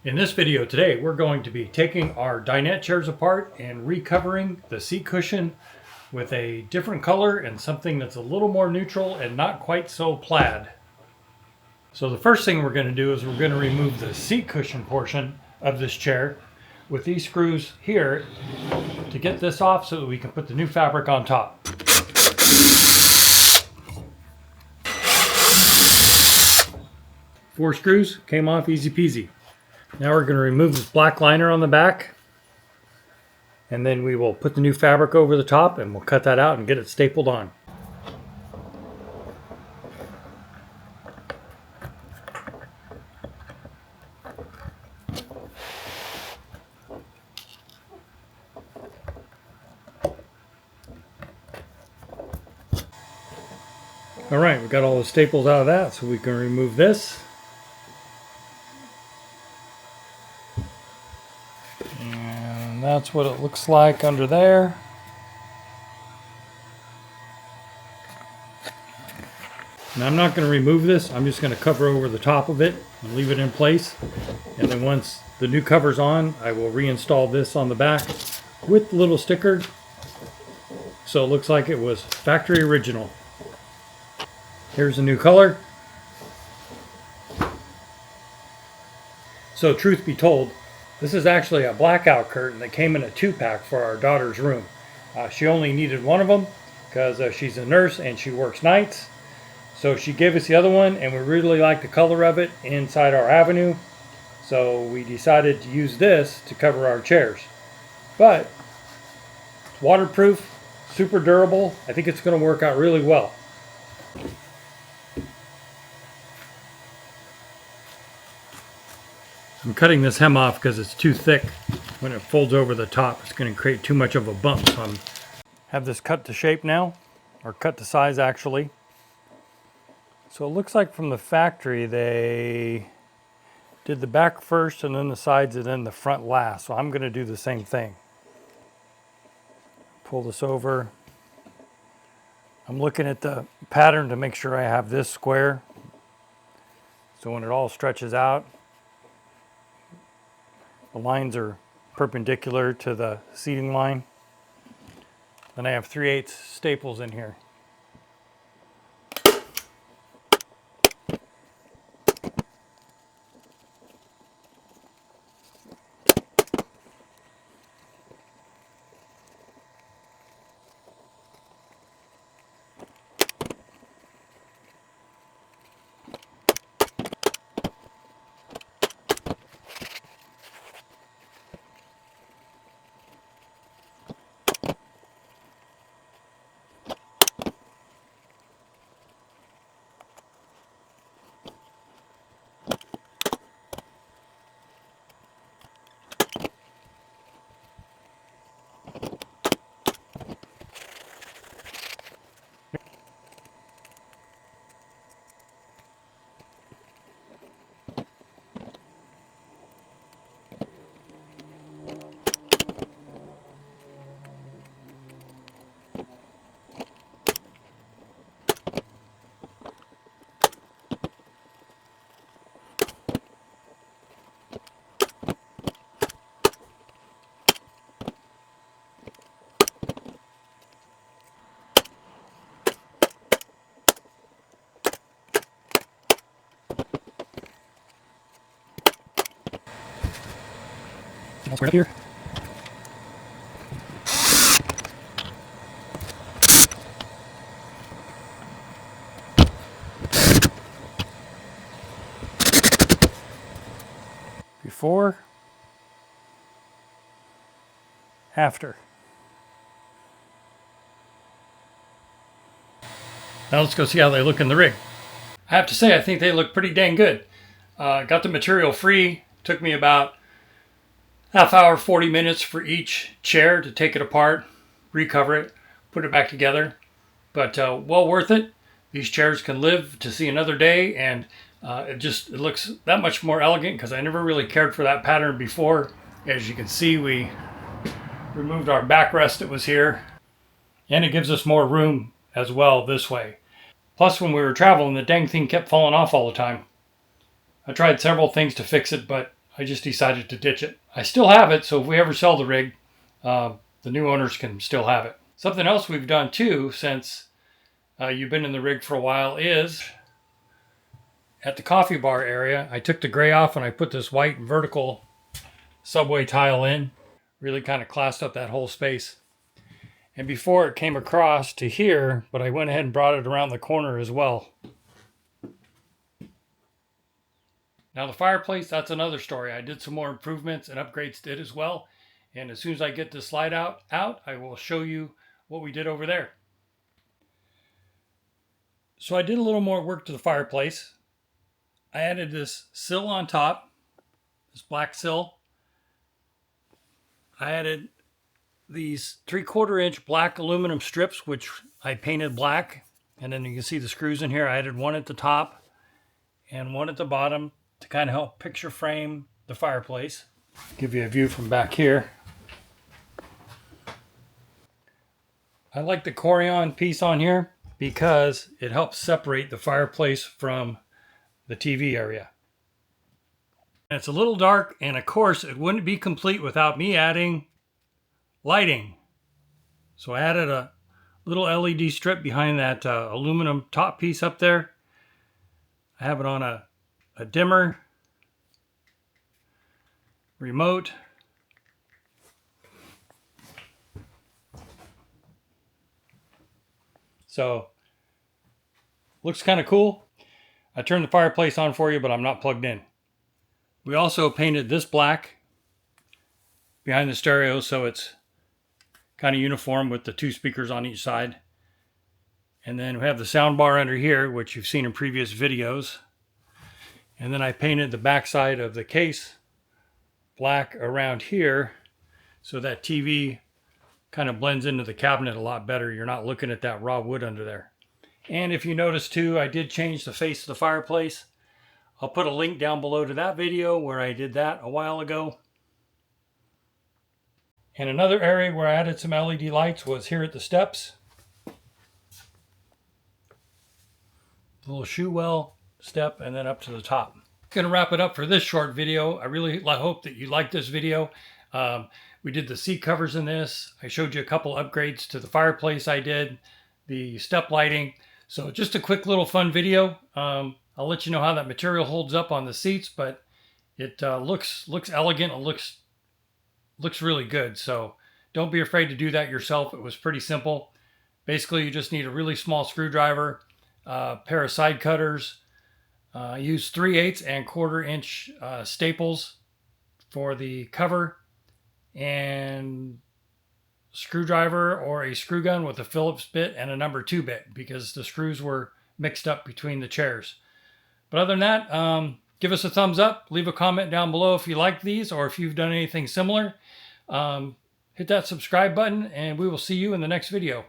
In this video today, we're going to be taking our dinette chairs apart and recovering the seat cushion with a different color and something that's a little more neutral and not quite so plaid. So the first thing we're going to do is we're going to remove the seat cushion portion of this chair with these screws here to get this off so that we can put the new fabric on top. Four screws came off easy peasy. Now we're going to remove this black liner on the back, and then we will put the new fabric over the top and we'll cut that out and get it stapled on. Alright, we got all the staples out of that, so we can remove this. And that's what it looks like under there. Now I'm not going to remove this, I'm just going to cover over the top of it and leave it in place. And then once the new cover's on, I will reinstall this on the back with the little sticker, so it looks like it was factory original. Here's the new color. So truth be told, this is actually a blackout curtain that came in a 2-pack for our daughter's room. She only needed one of them because she's a nurse and she works nights. So she gave us the other one, and we really like the color of it inside our avenue. So we decided to use this to cover our chairs. But it's waterproof, super durable. I think it's going to work out really well. I'm cutting this hem off because it's too thick. When it folds over the top, it's going to create too much of a bump. So I have this cut to shape now, or cut to size actually. So it looks like from the factory they did the back first and then the sides and then the front last. So I'm going to do the same thing. Pull this over. I'm looking at the pattern to make sure I have this square. So when it all stretches out, the lines are perpendicular to the seating line. Then I have 3/8 staples in here. I'll square up here. Before, after. Now let's go see how they look in the rig. I have to say, I think they look pretty dang good. Got the material free. Took me about half hour, 40 minutes for each chair to take it apart, recover it, put it back together. But well worth it. These chairs can live to see another day, and it looks that much more elegant because I never really cared for that pattern before. As you can see, we removed our backrest that was here, and it gives us more room as well this way. Plus, when we were traveling, the dang thing kept falling off all the time. I tried several things to fix it, but I just decided to ditch it. I still have it, so if we ever sell the rig, the new owners can still have it. Something else we've done too, since you've been in the rig for a while, is at the coffee bar area, I took the gray off and I put this white vertical subway tile in. Really kind of classed up that whole space. And before it came across to here, but I went ahead and brought it around the corner as well. Now the fireplace, that's another story. I did some more improvements and upgrades to it as well. And as soon as I get the slide out, I will show you what we did over there. So I did a little more work to the fireplace. I added this sill on top, this black sill. I added these 3/4 inch black aluminum strips, which I painted black. And then you can see the screws in here. I added one at the top and one at the bottom to kind of help picture frame the fireplace. Give you a view from back here. I like the Corian piece on here because it helps separate the fireplace from the TV area. And it's a little dark, and of course it wouldn't be complete without me adding lighting. So I added a little LED strip behind that aluminum top piece up there. I have it on a dimmer, remote, so looks kind of cool. I turned the fireplace on for you, but I'm not plugged in. We also painted this black behind the stereo, so it's kind of uniform with the 2 speakers on each side. And then we have the sound bar under here, which you've seen in previous videos. And then I painted the back side of the case black around here, so that TV kind of blends into the cabinet a lot better. You're not looking at that raw wood under there. And if you notice too, I did change the face of the fireplace. I'll put a link down below to that video where I did that a while ago. And another area where I added some LED lights was here at the steps. A little shoe well step, and then up to the top. Going to wrap it up for this short video. I really hope that you liked this video. We did the seat covers in this. I showed you a couple upgrades to the fireplace I did, the step lighting. So just a quick little fun video. I'll let you know how that material holds up on the seats, but it looks elegant. It looks really good. So don't be afraid to do that yourself. It was pretty simple. Basically, you just need a really small screwdriver, a pair of side cutters. I used 3/8 and 1/4 inch staples for the cover, and screwdriver or a screw gun with a Phillips bit and a number 2 bit, because the screws were mixed up between the chairs. But other than that, give us a thumbs up. Leave a comment down below if you like these or if you've done anything similar. Hit that subscribe button, and we will see you in the next video.